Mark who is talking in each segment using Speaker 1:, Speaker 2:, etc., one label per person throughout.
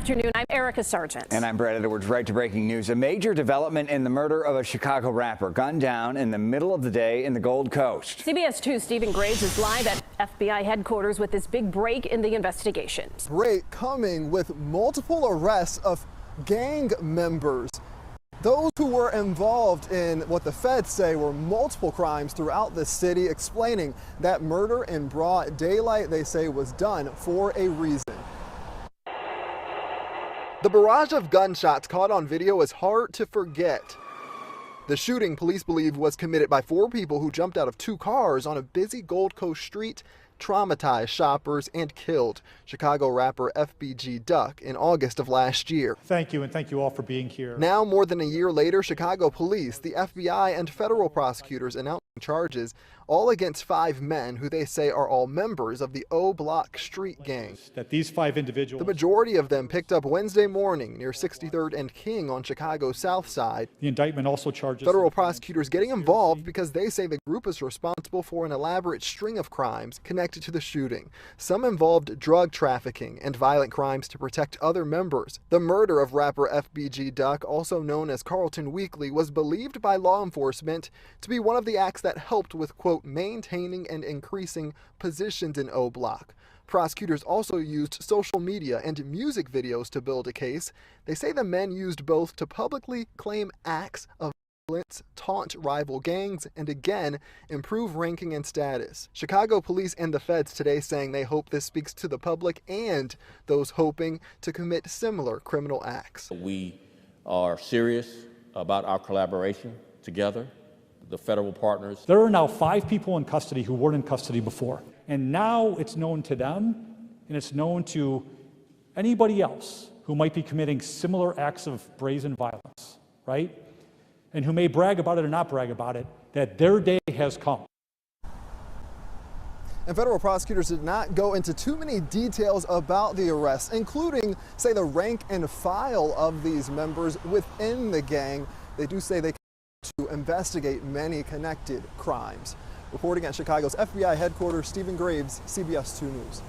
Speaker 1: afternoon. I'm Erica Sargent.
Speaker 2: And I'm Brad Edwards. Right to breaking news. A major development in the murder of a Chicago rapper gunned down in the middle of the day in the Gold Coast.
Speaker 1: CBS 2's Stephen Graves is live at FBI headquarters with this big break in the investigation.
Speaker 3: Break coming with multiple arrests of gang members. Those who were involved in what the feds say were multiple crimes throughout the city, explaining that murder in broad daylight, they say, was done for a reason. The barrage of gunshots caught on video is hard to forget. The shooting, police believe, was committed by 4 people who jumped out of 2 cars on a busy Gold Coast street, traumatized shoppers, and killed Chicago rapper FBG Duck in August of last year.
Speaker 4: Thank you, and thank you all for being here.
Speaker 3: Now, more than a year later, Chicago police, the FBI, and federal prosecutors announcing charges, all against 5 men who they say are all members of the O Block street gang.
Speaker 4: That these 5 individuals,
Speaker 3: the majority of them picked up Wednesday morning near 63rd and King on Chicago's south side.
Speaker 4: The indictment also charges
Speaker 3: federal prosecutors getting involved because they say the group is responsible for an elaborate string of crimes connected to the shooting. Some involved drug trafficking and violent crimes to protect other members. The murder of rapper FBG Duck, also known as Carlton Weekly, was believed by law enforcement to be one of the acts that helped with, quote, maintaining and increasing positions in O Block. Prosecutors also used social media and music videos to build a case. They say the men used both to publicly claim acts of violence, taunt rival gangs, and again, improve ranking and status. Chicago police and the feds today saying they hope this speaks to the public and those hoping to commit similar criminal acts.
Speaker 5: We are serious about our collaboration together, the federal partners.
Speaker 4: There are now 5 people in custody who weren't in custody before. And now it's known to them, and it's known to anybody else who might be committing similar acts of brazen violence, right? And who may brag about it or not brag about it, that their day has come.
Speaker 3: And federal prosecutors did not go into too many details about the arrests, including, say, the rank and file of these members within the gang. They do say they to investigate many connected crimes. Reporting at Chicago's FBI headquarters, Stephen Graves, CBS 2 News.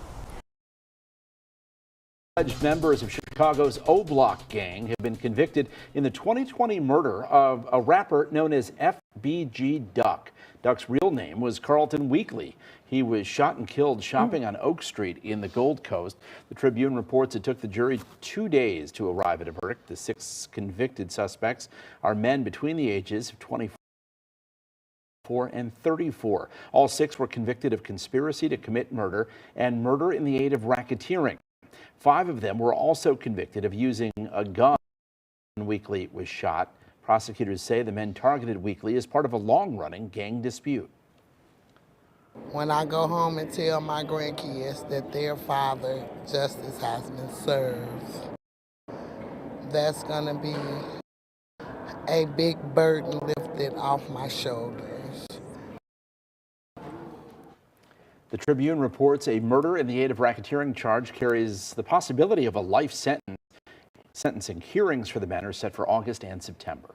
Speaker 6: Alleged members of Chicago's O Block gang have been convicted in the 2020 murder of a rapper known as FBG Duck. Duck's real name was Carlton Weekly. He was shot and killed shopping on Oak Street in the Gold Coast. The Tribune reports it took the jury 2 days to arrive at a verdict. The 6 convicted suspects are men between the ages of 24 and 34. All 6 were convicted of conspiracy to commit murder and murder in the aid of racketeering. 5 of them were also convicted of using a gun when Weekly was shot. Prosecutors say the men targeted Weekly as part of a long-running gang dispute.
Speaker 7: When I go home and tell my grandkids that their father, justice has been served, that's going to be a big burden lifted off my shoulders.
Speaker 6: The Tribune reports a murder in the aid of racketeering charge carries the possibility of a life sentence. Sentencing hearings for the men are set for August and September.